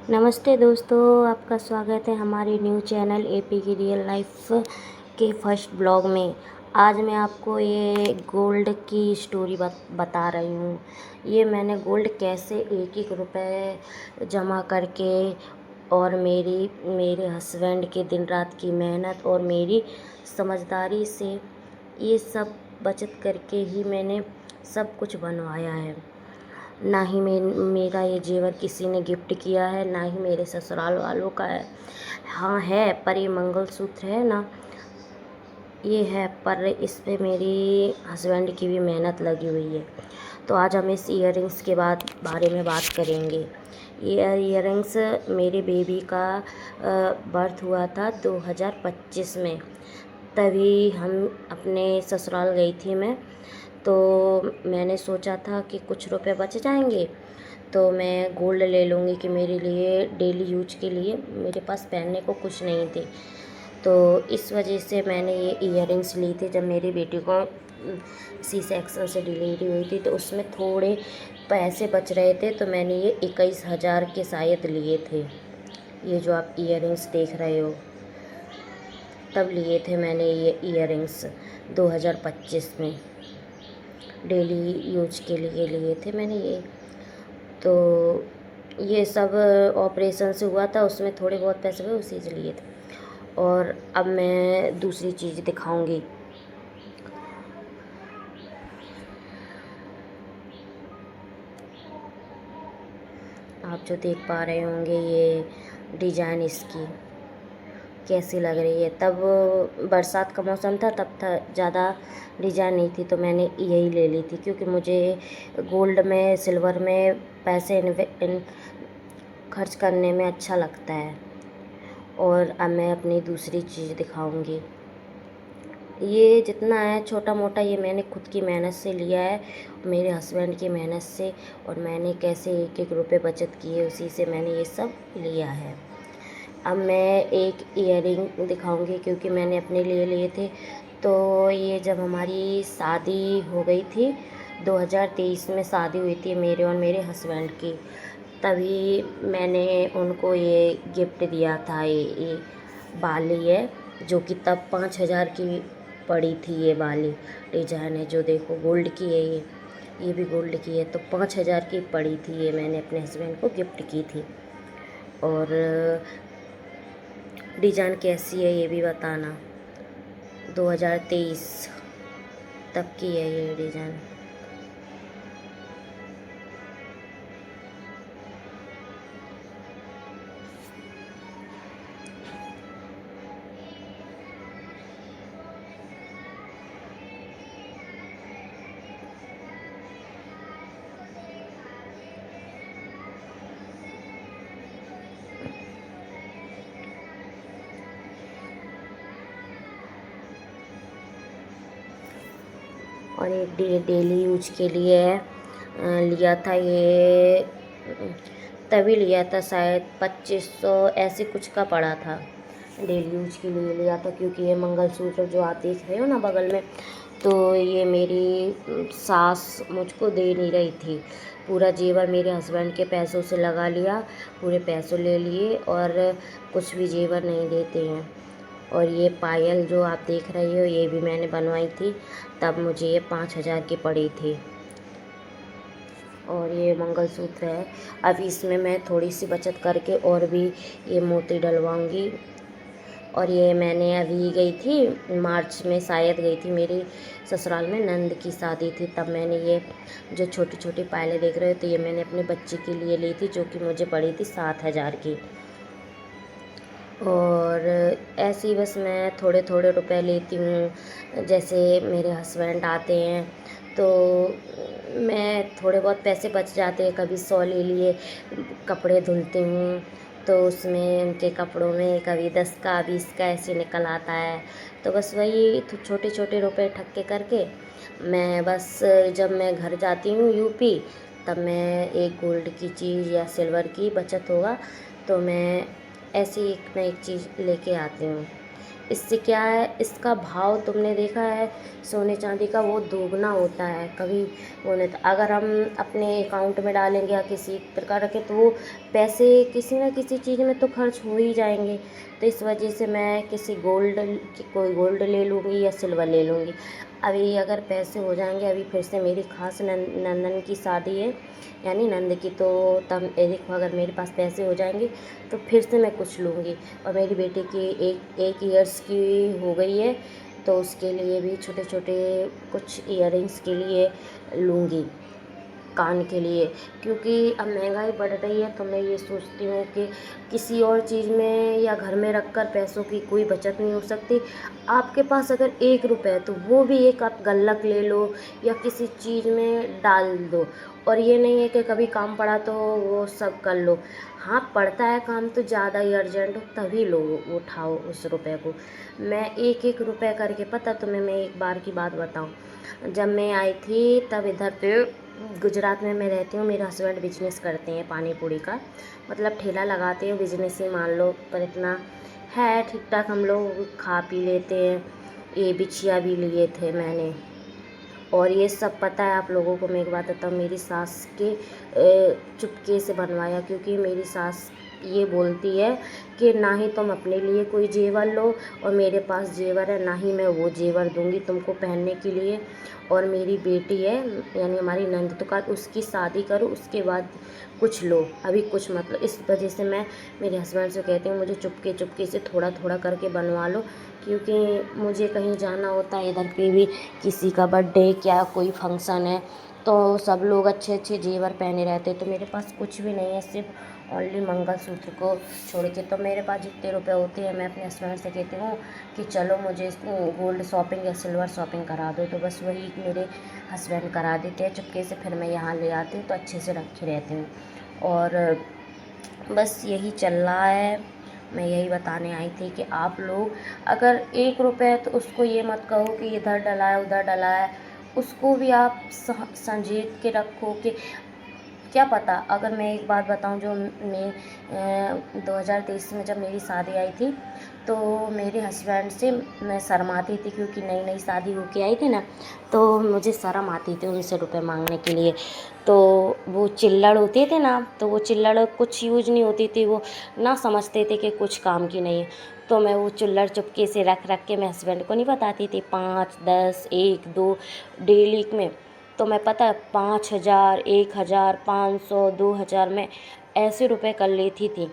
नमस्ते दोस्तों, आपका स्वागत है हमारे न्यू चैनल एपी की रियल लाइफ के फर्स्ट ब्लॉग में। आज मैं आपको ये गोल्ड की स्टोरी बता रही हूँ। ये मैंने गोल्ड कैसे एक एक रुपए जमा करके और मेरे हस्बैंड के दिन रात की मेहनत और मेरी समझदारी से ये सब बचत करके ही मैंने सब कुछ बनवाया है। ना ही मेरा ये जेवर किसी ने गिफ्ट किया है, ना ही मेरे ससुराल वालों का है। हाँ है, पर ये मंगलसूत्र है ना, ये है, पर इस पे मेरी हस्बैंड की भी मेहनत लगी हुई है। तो आज हम इस इयररिंग्स के बारे में बात करेंगे। ये इयररिंग्स मेरे बेबी का बर्थ हुआ था 2025 में। तभी हम अपने ससुराल गई थी मैं। तो मैंने सोचा था कि कुछ रुपए बच जाएंगे तो मैं गोल्ड ले लूँगी कि मेरे लिए डेली यूज के लिए मेरे पास पहनने को कुछ नहीं थे। तो इस वजह से मैंने ये इयररिंग्स ली थी। जब मेरी बेटी को सी सेक्शन से डिलीवरी हुई थी तो उसमें थोड़े पैसे बच रहे थे, तो मैंने ये 21,000 के शायद लिए थे। ये जो आप इयररिंग्स देख रहे हो, तब लिए थे मैंने ये इयररिंग्स 2025 में। डेली यूज के लिए लिए थे मैंने ये। तो ये सब ऑपरेशन से हुआ था, उसमें थोड़े बहुत पैसे हुए, उसी से लिए थे। और अब मैं दूसरी चीज़ दिखाऊंगी। आप जो देख पा रहे होंगे ये डिजाइन इसकी कैसी लग रही है। तब बरसात का मौसम था, तब था ज़्यादा डिजाइन नहीं थी, तो मैंने यही ले ली थी क्योंकि मुझे गोल्ड में सिल्वर में पैसे खर्च करने में अच्छा लगता है। और अब मैं अपनी दूसरी चीज़ दिखाऊंगी। ये जितना है छोटा मोटा, ये मैंने खुद की मेहनत से लिया है, मेरे हस्बैंड की मेहनत से, और मैंने कैसे एक एक रुपये बचत किए उसी से मैंने ये सब लिया है। अब मैं एक इयररिंग दिखाऊंगी क्योंकि मैंने अपने लिए लिए थे। तो ये जब हमारी शादी हो गई थी, 2023 में शादी हुई थी मेरे और मेरे हस्बैंड की, तभी मैंने उनको ये गिफ्ट दिया था। ये बाली है जो कि तब 5,000 की पड़ी थी। ये वाली डिजाइन है जो देखो, गोल्ड की है ये भी गोल्ड की है। तो 5,000 की पड़ी थी, ये मैंने अपने हस्बैंड को गिफ्ट की थी। और डिजाइन कैसी है ये भी बताना। 2023 तक की है ये डिजाइन। और एक डेली यूज के लिए लिया था ये, तभी लिया था शायद 2500 ऐसे कुछ का पड़ा था। डेली यूज के लिए लिया था क्योंकि ये मंगलसूत्र जो आप देख रहे हो ना बगल में, तो ये मेरी सास मुझको दे नहीं रही थी। पूरा जेवर मेरे हस्बैंड के पैसों से लगा लिया, पूरे पैसों ले लिए, और कुछ भी जेवर नहीं देते हैं। और ये पायल जो आप देख रही हो ये भी मैंने बनवाई थी, तब मुझे ये 5,000 की पड़ी थी। और ये मंगलसूत्र है। अब इसमें मैं थोड़ी सी बचत करके और भी ये मोती डलवाऊंगी। और ये मैंने अभी गई थी मार्च में, शायद गई थी मेरी ससुराल में, नंद की शादी थी, तब मैंने ये जो छोटी छोटी पायलें देख रहे हो, तो ये मैंने अपने बच्चे के लिए ली थी जो कि मुझे पड़ी थी 7,000 की। और ऐसे ही बस मैं थोड़े थोड़े रुपए लेती हूँ। जैसे मेरे हस्बैंड आते हैं तो मैं थोड़े बहुत पैसे बच जाते हैं, कभी 100 ले लिए। कपड़े धुलती हूँ तो उसमें उनके कपड़ों में कभी 10 का 20 का ऐसे निकल आता है। तो बस वही तो छोटे छोटे रुपए ठक्के करके मैं बस, जब मैं घर जाती हूँ यूपी, तब मैं एक गोल्ड की चीज़ या सिल्वर की बचत होगा तो मैं ऐसी एक ना एक चीज़ लेके आती हूँ। इससे क्या है, इसका भाव तुमने देखा है सोने चांदी का, वो दोगुना होता है, कभी वो नहीं। तो अगर हम अपने अकाउंट में डालेंगे या किसी प्रकार रखें तो वो पैसे किसी न किसी चीज़ में तो खर्च हो ही जाएंगे। तो इस वजह से मैं किसी कोई गोल्ड ले लूँगी या सिल्वर ले लूँगी। अभी अगर पैसे हो जाएंगे, अभी फिर से मेरी खास नंदन की शादी है, यानी नंद की, तो तब देखो अगर मेरे पास पैसे हो जाएंगे तो फिर से मैं कुछ लूँगी। और मेरी बेटी की एक ईयर्स की हो गई है, तो उसके लिए भी छोटे छोटे कुछ इयररिंग्स के लिए लूँगी, कान के लिए। क्योंकि अब महंगाई बढ़ रही है, तो मैं ये सोचती हूँ कि किसी और चीज़ में या घर में रख कर पैसों की कोई बचत नहीं हो सकती। आपके पास अगर 1 रुपये है तो वो भी एक आप गुल्लक ले लो या किसी चीज़ में डाल दो। और ये नहीं है कि कभी काम पड़ा तो वो सब कर लो। हाँ, पड़ता है काम तो ज़्यादा ही अर्जेंट हो तभी लो, उठाओ उस रुपये को। मैं एक एक रुपये करके, पता तुम्हें मैं एक बार की बात बताऊँ, जब मैं आई थी तब इधर पे गुजरात में मैं रहती हूँ, मेरे हस्बैंड बिजनेस करते हैं पानी पूरी का, मतलब ठेला लगाते हैं, बिजनेस ही मान लो, पर इतना है ठीक ठाक, हम लोग खा पी लेते हैं। ये बिछिया भी लिए थे मैंने। और ये सब पता है आप लोगों को, मैं एक बात बताऊँ, मेरी सास के चुपके से बनवाया, क्योंकि मेरी सास ये बोलती है कि ना ही तुम अपने लिए कोई जेवर लो और मेरे पास जेवर है, ना ही मैं वो जेवर दूंगी तुमको पहनने के लिए। और मेरी बेटी है, यानी हमारी नंद, तो कहा उसकी शादी करो उसके बाद कुछ लो, अभी कुछ मत लो। इस वजह से मैं मेरे हस्बैंड से कहती हूँ मुझे चुपके चुपके से थोड़ा थोड़ा करके बनवा लो, क्योंकि मुझे कहीं जाना होता है, इधर पे भी किसी का बर्थडे क्या कोई फंक्शन है तो सब लोग अच्छे अच्छे जेवर पहने रहते, तो मेरे पास कुछ भी नहीं है, सिर्फ ओनली मंगलसूत्र को छोड़ के। तो मेरे पास जितने रुपए होते हैं मैं अपने हस्बैंड से कहती हूँ कि चलो मुझे गोल्ड शॉपिंग या सिल्वर शॉपिंग करा दो, तो बस वही मेरे हस्बैंड करा देते हैं चुपके से, फिर मैं यहाँ ले आती हूँ तो अच्छे से रखे रहती हूँ। और बस यही चल रहा है, मैं यही बताने आई थी कि आप लोग अगर 1 रुपये है तो उसको ये मत कहो कि इधर डला है उधर डला है, उसको भी आप संजीत के रखो कि क्या पता। अगर मैं एक बात बताऊं, जो मैं 2023 में जब मेरी शादी आई थी तो मेरे हस्बैंड से मैं शर्माती थी, क्योंकि नई नई शादी होके आई थी ना, तो मुझे शर्म आती थी उनसे रुपए मांगने के लिए। तो वो चिल्लड़ होते थे ना, तो वो चिल्लड़ कुछ यूज नहीं होती थी, वो ना समझते थे कि कुछ काम की नहीं है। तो मैं वो चिल्लड़ चुपके से रख रख के मैं हस्बैंड को नहीं बताती थी, 5, 10, 1, 2 डेली में। तो मैं पता है 5,000, 1,000, 500, 2,000 में ऐसे रुपए कर लेती थी।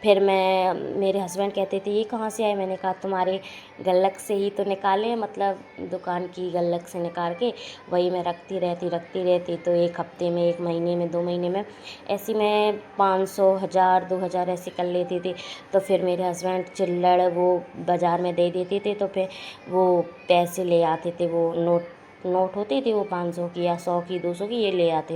फिर मैं मेरे हस्बैंड कहते थे ये कहाँ से आए, मैंने कहा तुम्हारे गुल्लक से ही तो निकाले, मतलब दुकान की गुल्लक से निकाल के वही मैं रखती रहती। तो एक हफ्ते में, 1 महीने में, 2 महीने में ऐसी मैं 500, 1,000, 2,000 ऐसे कर लेती थी। तो फिर मेरे हस्बैंड चिल्लड़ वो बाज़ार में दे देते थे, तो फिर वो पैसे ले आते थे, वो नोट होती थी वो 500 की या 100 की, 200 की, ये ले आते थे।